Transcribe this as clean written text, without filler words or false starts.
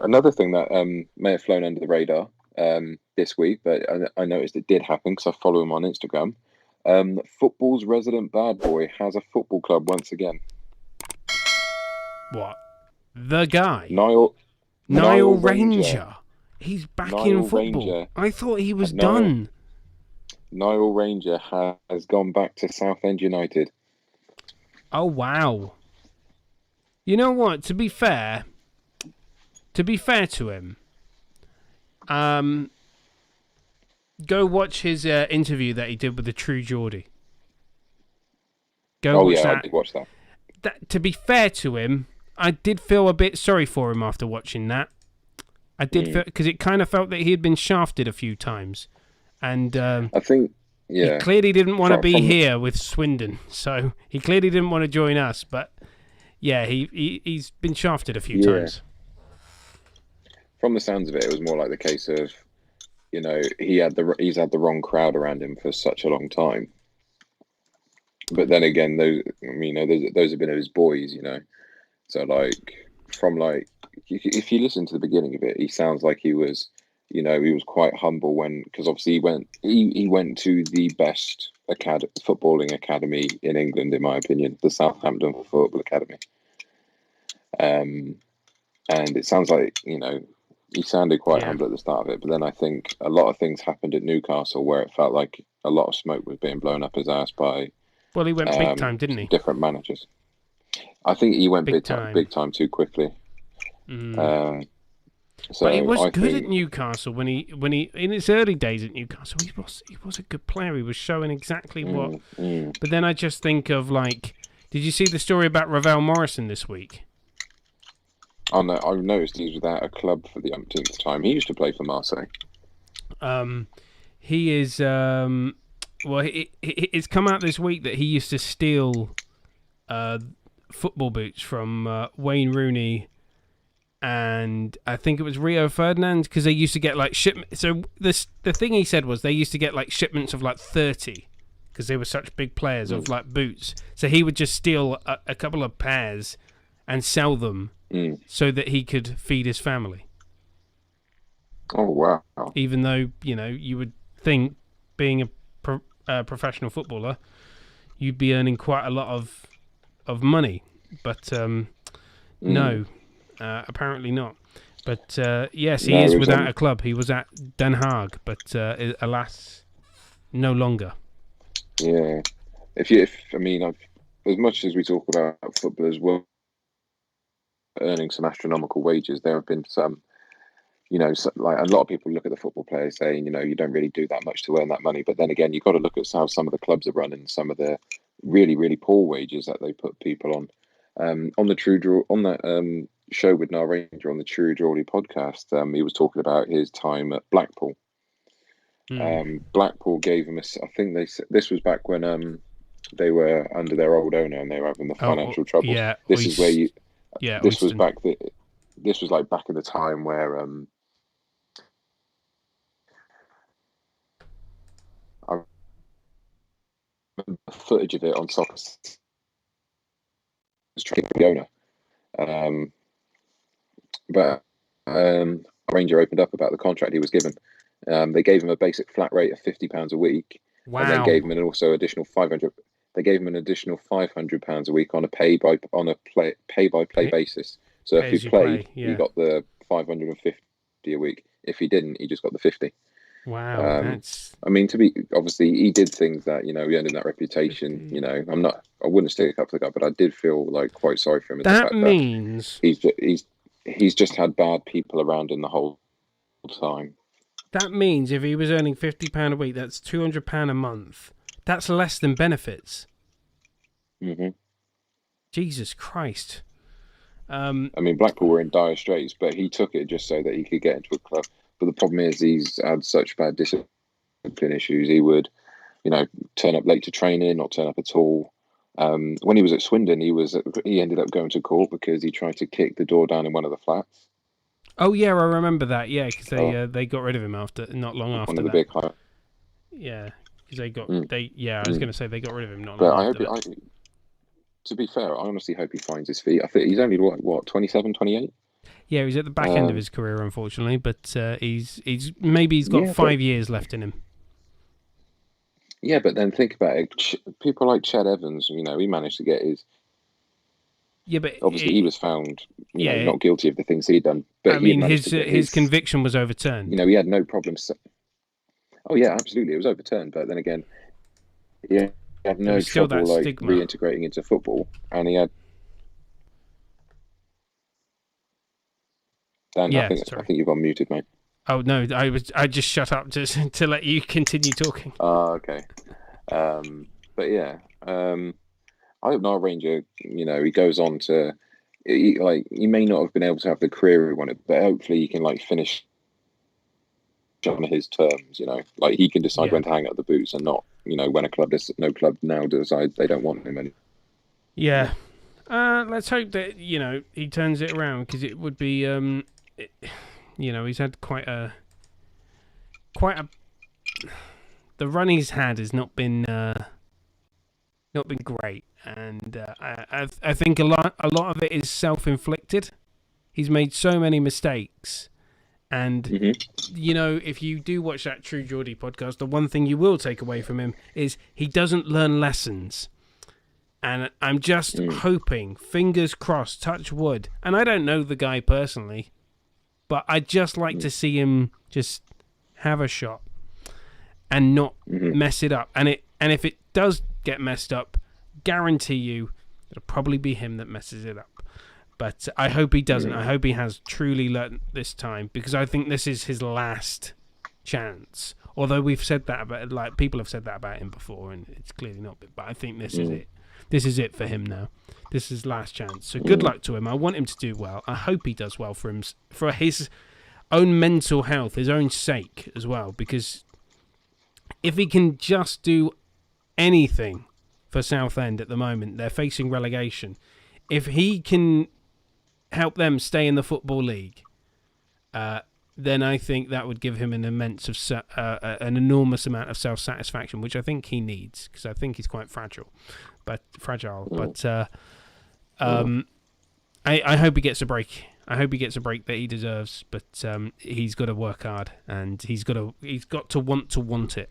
Another thing that may have flown under the radar this week, but I noticed it did happen because I follow him on Instagram. Football's resident bad boy has a football club once again. What? The guy? Nile Ranger. He's back in Nile football. Ranger. I thought he was done. Nile Ranger has gone back to Southend United. Oh, wow. You know what? To be fair to him, go watch his interview that he did with the True Geordie. Watch that. I did watch that. To be fair to him, I did feel a bit sorry for him after watching that. I did feel, because it kind of felt that he had been shafted a few times, and I think he clearly didn't want to be here with Swindon, so he clearly didn't want to join us. But yeah, he's been shafted a few times. From the sounds of it, it was more like the case of, he's had the wrong crowd around him for such a long time. But then again, those have been his boys, So if you listen to the beginning of it, he sounds like he was quite humble because obviously he went to the best footballing academy in England, in my opinion, the Southampton Football Academy. And it sounds like, he sounded quite humble at the start of it, but then I think a lot of things happened at Newcastle where it felt like a lot of smoke was being blown up his ass by. Well, he went big time, didn't he? Different managers. I think he went big time too quickly. But he was good at Newcastle when he in his early days at Newcastle. He was a good player. He was showing exactly what. But then I just think of did you see the story about Ravel Morrison this week? Oh no, I've noticed he's without a club for the umpteenth time. He used to play for Marseille. He is. It's come out this week that he used to steal football boots from Wayne Rooney, and I think it was Rio Ferdinand, because they used to get shipments. So the thing he said was they used to get shipments of 30, because they were such big players of boots. So he would just steal a couple of pairs and sell them so that he could feed his family. Oh wow! Even though you would think, being a professional footballer, you'd be earning quite a lot of money, but no, apparently not. But yes, he is without a club. He was at Den Haag, but alas, no longer. Yeah, as much as we talk about footballers earning some astronomical wages, there have been some. A lot of people look at the football players saying, you don't really do that much to earn that money. But then again, you've got to look at how some of the clubs are run and some of the really, really poor wages that they put people on. On that show with Nile Ranger on the True Geordie podcast, he was talking about his time at Blackpool. Blackpool gave him I think this was back when they were under their old owner and they were having the financial troubles. Yeah, this is where you. Yeah, this was back. This was back in the time where I remember footage of it on soccer. Was trying to the owner, but Ranger opened up about the contract he was given. They gave him a basic flat rate of £50 a week, and they gave him additional 500. They gave him an additional £500 a week on a pay by play basis. So if he played, he got the 550 a week. If he didn't, he just got the 50. Wow, that's. Obviously, he did things that he earned him that reputation. I wouldn't stick up for the guy, but I did feel quite sorry for him. That means he's just had bad people around him the whole time. That means if he was earning £50 a week, that's £200 a month. That's less than benefits. Mm-hmm. Jesus Christ. Blackpool were in dire straits, but he took it just so that he could get into a club. But the problem is he's had such bad discipline issues. He would, turn up late to training, not turn up at all. When he was at Swindon, he ended up going to court because he tried to kick the door down in one of the flats. Oh yeah, I remember that. Yeah, because they got rid of him not long after. One of the big high. Yeah, because I was going to say they got rid of him not long after. To be fair, I honestly hope he finds his feet. I think he's only what 27, 28? Yeah, he's at the back end of his career, unfortunately, but he's got 5 years left in him. Yeah, but then think about it. People like Ched Evans, he managed to get his. Yeah, but obviously he was found, not guilty of the things he'd done. But his conviction was overturned. He had no problem. Oh yeah, absolutely, it was overturned. But then again, he had no trouble reintegrating into football, and he had. Dan, I think you've unmuted, mate. Oh no, I just shut up to let you continue talking. Okay. But yeah, I hope Nile Ranger, he goes on to, he may not have been able to have the career he wanted, but hopefully he can finish on his terms. He can decide when to hang up the boots and not, when no club now decides they don't want him anymore. Yeah. Let's hope that he turns it around, because it would be he's had quite a the run he's had has not been great, and I think a lot of it is self-inflicted. He's made so many mistakes, and if you do watch that True Geordie podcast, the one thing you will take away from him is he doesn't learn lessons. And I'm just hoping, fingers crossed, touch wood, and I don't know the guy personally, but I'd just like to see him just have a shot and not mess it up. And if it does get messed up, guarantee you it'll probably be him that messes it up. But I hope he doesn't. I hope he has truly learned this time, because I think this is his last chance. Although we've said that about, people have said that about him before, and it's clearly not. But I think this is it. This is it for him now. This is his last chance. So good luck to him. I want him to do well. I hope he does well for his own mental health, his own sake as well. Because if he can just do anything for Southend at the moment, they're facing relegation. If he can help them stay in the Football League, then I think that would give him an enormous amount of self-satisfaction, which I think he needs, because I think he's quite fragile. But I hope he gets a break. I hope he gets a break that he deserves. But he's got to work hard, and he's got to want it.